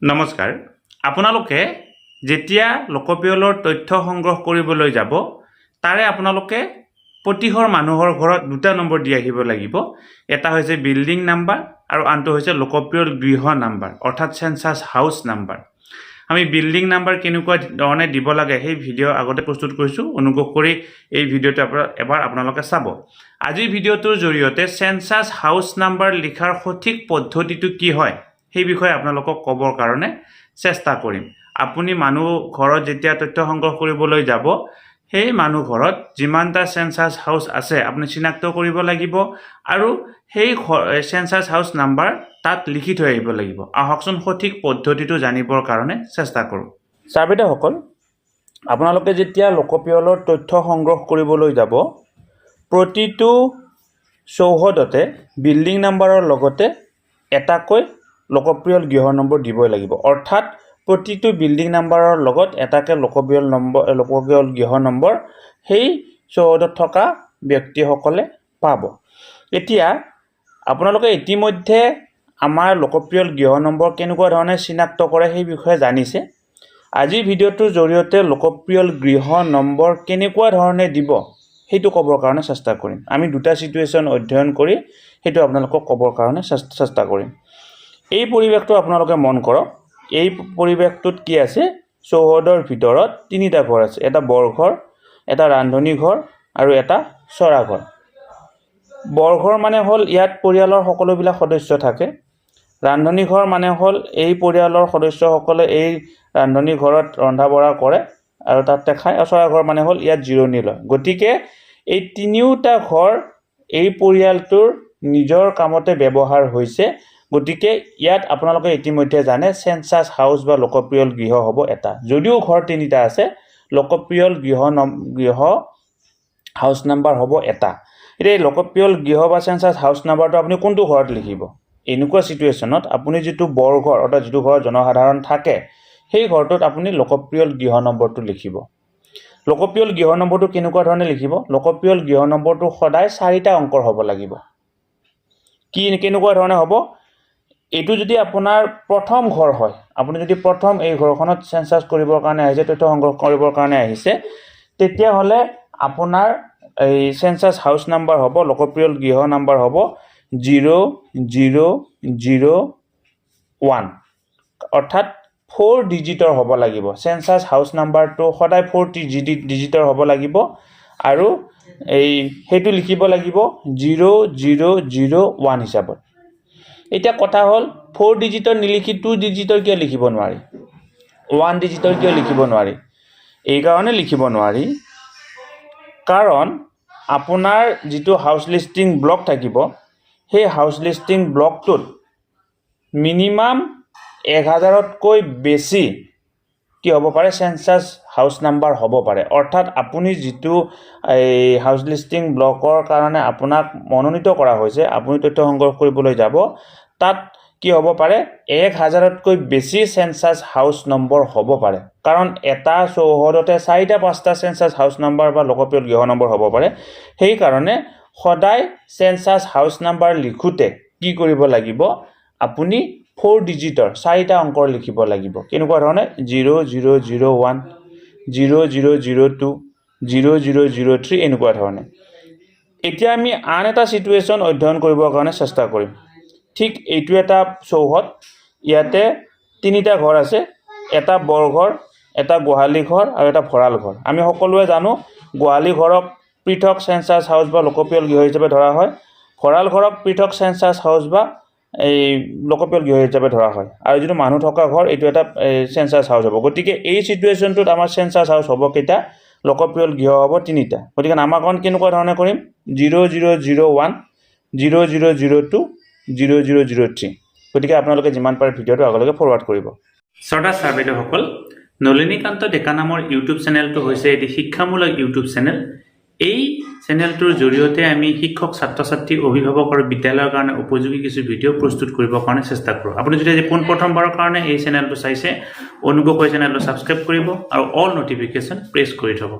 নমস্কাৰ আপোনালোকে যেতিয়া লোকপিয়লৰ তথ্য সংগ্ৰহ কৰিবলৈ যাব তাৰে আপোনালোকে প্ৰতিঘৰ মানুহৰ ঘৰত দুটা নম্বৰ দি আহিব লাগিব এটা হৈছে বিল্ডিং নাম্বাৰ আৰু আনটো হৈছে লোকপিয়ল গৃহ নাম্বাৰ অৰ্থাৎ সেন্সাস হাউস নাম্বাৰ আমি বিল্ডিং নাম্বাৰ কেনেকুৱা ধৰণে দিব লাগে সেই ভিডিঅ' আগতে প্ৰস্তুত কৰিছো অনুগ্ৰহ কৰি এই ভিডিঅ'টো এবাৰ আপোনালোকে চাব আজিৰ ভিডিঅ'টোৰ জৰিয়তে সেন্সাস হাউস নাম্বাৰ লিখাৰ সঠিক পদ্ধতিটো কি হয় সেই বিষয়ে আপোনালোকক ক'বৰ কাৰণে চেষ্টা কৰিম আপুনি মানুহ ঘৰত যেতিয়া তথ্য সংগ্ৰহ কৰিবলৈ যাব সেই মানুহ ঘৰত যিমানটা সেন্সাস হাউস আছে আপুনি চিনাক্ত কৰিব লাগিব আৰু সেই সেন্সাস হাউস নাম্বাৰ তাত লিখি থৈ আহিব লাগিব আহকচোন সঠিক পদ্ধতিটো জানিবৰ কাৰণে চেষ্টা কৰোঁ ছাৰবেইটাসকল আপোনালোকে যেতিয়া লোকপিয়লৰ তথ্য সংগ্ৰহ কৰিবলৈ যাব প্ৰতিটো চৌহদতে বিল্ডিং নাম্বাৰৰ লগতে এটাকৈ লোকপিয়ল গৃহ নম্বৰ দিবই লাগিব অৰ্থাৎ প্ৰতিটো বিল্ডিং নাম্বাৰৰ লগত এটাকে লোকপিয়ল গৃহ নম্বৰ সেই চৌহদত থকা ব্যক্তিসকলে পাব এতিয়া আপোনালোকে ইতিমধ্যে আমাৰ লোকপিয়ল গৃহ নম্বৰ কেনেকুৱা ধৰণে চিনাক্ত কৰে সেই বিষয়ে জানিছে আজিৰ ভিডিঅ'টোৰ জৰিয়তে লোকপিয়ল গৃহ নম্বৰ কেনেকুৱা ধৰণে দিব সেইটো ক'বৰ কাৰণে চেষ্টা কৰিম আমি দুটা সিচুৱেশ্যন অধ্যয়ন কৰি সেইটো আপোনালোকক ক'বৰ কাৰণে চেষ্টা কৰিম এই পৰিৱেশটো আপোনালোকে মন কৰক এই পৰিৱেশটোত কি আছে চৌহদৰ ভিতৰত তিনিটা ঘৰ আছে এটা বৰঘৰ এটা ৰান্ধনী ঘৰ আৰু এটা চৰা ঘৰ বৰঘৰ মানে হ'ল ইয়াত পৰিয়ালৰ সকলোবিলাক সদস্য থাকে ৰান্ধনী ঘৰ মানে হ'ল এই পৰিয়ালৰ সদস্যসকলে এই ৰান্ধনী ঘৰত ৰন্ধা বঢ়া কৰে আৰু তাতে খায় আৰু চৰা ঘৰ মানে হ'ল ইয়াত জিৰণি লয় গতিকে এই তিনিওটা ঘৰ এই পৰিয়ালটোৰ নিজৰ কামতে ব্যৱহাৰ হৈছে গতিকে ইয়াত আপোনালোকে ইতিমধ্যে জানে সেন্সাস হাউস বা লোকপিয়ল গৃহ হ'ব এটা যদিও ঘৰ তিনিটা আছে লোকপিয়ল গৃহ হাউস নাম্বাৰ হ'ব এটা এতিয়া লোকপিয়ল গৃহ বা সেন্সাস হাউস নাম্বাৰটো আপুনি কোনটো ঘৰত লিখিব এনেকুৱা সিচুৱেশ্যনত আপুনি যিটো বৰঘৰ অৰ্থাৎ যিটো ঘৰত জনসাধাৰণ থাকে সেই ঘৰটোত আপুনি লোকপিয়ল গৃহ নম্বৰটো লিখিব লোকপিয়ল গৃহ নম্বৰটো কেনেকুৱা ধৰণে লিখিব লোকপিয়ল গৃহ নম্বৰটো সদায় 4টা অংকৰ হ'ব লাগিব কেনেকুৱা ধৰণে হ'ব এইটো যদি আপোনাৰ প্ৰথম ঘৰ হয় আপুনি যদি প্ৰথম এই ঘৰখনত সেন্সাস কৰিবৰ কাৰণে আহিছে তথ্য সংগ্ৰহ কৰিবৰ কাৰণে আহিছে তেতিয়া হলে আপোনাৰ এই সেন্সাস হাউস নাম্বাৰ হ'ব লোকপিয়ল গৃহ নাম্বাৰ হ'ব 0001 অৰ্থাৎ 4 ডিজিটৰ হ'ব লাগিব সেন্সাস হাউস নাম্বাৰটো সদায় 4 ডিজিটৰ হ'ব লাগিব আৰু এই হেতু লিখিব লাগিব 0001 হিচাপত এটা কথা হ'ল 4 ডিজিটৰ নিলিখি 2 ডিজিটৰ কিয় লিখিব নোৱাৰি 1 ডিজিটৰ কিয় লিখিব নোৱাৰি এই কাৰণে লিখিব নোৱাৰি কাৰণ আপোনাৰ যিটো হাউস লিস্টিং ব্লক থাকিব সেই হাউস লিস্টিং ব্লকটোত মিনিমাম 1000তকৈ বেছি কি হ'ব পাৰে সেন্সাস হাউস নাম্বাৰ হ'ব পাৰে অৰ্থাৎ আপুনি যিটো এই হাউস লিস্টিং ব্লকৰ কাৰণে আপোনাক মনোনীত কৰা হৈছে আপুনি তথ্য সংগ্ৰহ কৰিবলৈ যাব তাত কি হ'ব পাৰে 1000তকৈ বেছি সেন্সাস হাউস নম্বৰ হ'ব পাৰে কাৰণ এটা চৌহদতে 4টা 5টা সেন্সাস হাউস নম্বৰ বা লোকপিয়ল গৃহ নম্বৰ হ'ব পাৰে সেই কাৰণে সদায় সেন্সাস হাউস নম্বৰ লিখোতে কি কৰিব লাগিব আপুনি 4 ডিজিটৰ 4টা অংকৰ লিখিব লাগিব কেনেকুৱা ধৰণে 0001 0002 0003 এনেকুৱা ধৰণে এতিয়া আমি আন এটা সিচুৱেশ্যন অধ্যয়ন কৰিবৰ কাৰণে চেষ্টা কৰিম ঠিক এইটো এটা চৌহদ ইয়াতে তিনিটা ঘৰ আছে এটা বৰঘৰ এটা গোহালি ঘৰ আৰু এটা ভঁৰাল ঘৰ আমি সকলোৱে জানো গোহালি ঘৰক পৃথক সেন্সাস হাউস বা লোকপিয়ল গৃহ হিচাপে ধৰা হয় ভঁৰাল ঘৰক পৃথক সেন্সাস হাউস বা এই লোকপিয়ল গৃহ হিচাপে ধৰা হয় আৰু যিটো মানুহ থকা ঘৰ এইটো এটা সেন্সাস হাউস হ'ব গতিকে এই সিচুৱেশ্যনটোত আমাৰ সেন্সাস হাউস হ'ব কেইটা লোকপিয়ল গৃহ হ'ব তিনিটা গতিকে নামাকৰণ কেনেকুৱা ধৰণে কৰিম 0001 0002 0003 গতিকে আপোনালোকে যিমান পাৰে ভিডিঅ'টো আগলৈকে ফৰৱাৰ্ড কৰিব শ্ৰদ্ধা ছাৰ-বাইদেউসকল নলিনীকান্ত ডেকা নামৰ ইউটিউব চেনেলটো হৈছে এটি শিক্ষামূলক ইউটিউব চেনেল এই চেনেলটোৰ জৰিয়তে আমি শিক্ষক ছাত্ৰ-ছাত্ৰী অভিভাৱক আৰু বিদ্যালয়ৰ কাৰণে উপযোগী কিছু ভিডিঅ' প্ৰস্তুত কৰিবৰ কাৰণে চেষ্টা কৰোঁ আপুনি যদি প্ৰথমবাৰৰ কাৰণে এই চেনেলটো চাইছে অনুগ্ৰহ কৰি চেনেলটো ছাবস্ক্ৰাইব কৰিব আৰু অল নটিফিকেশ্যন প্ৰেছ কৰি থ'ব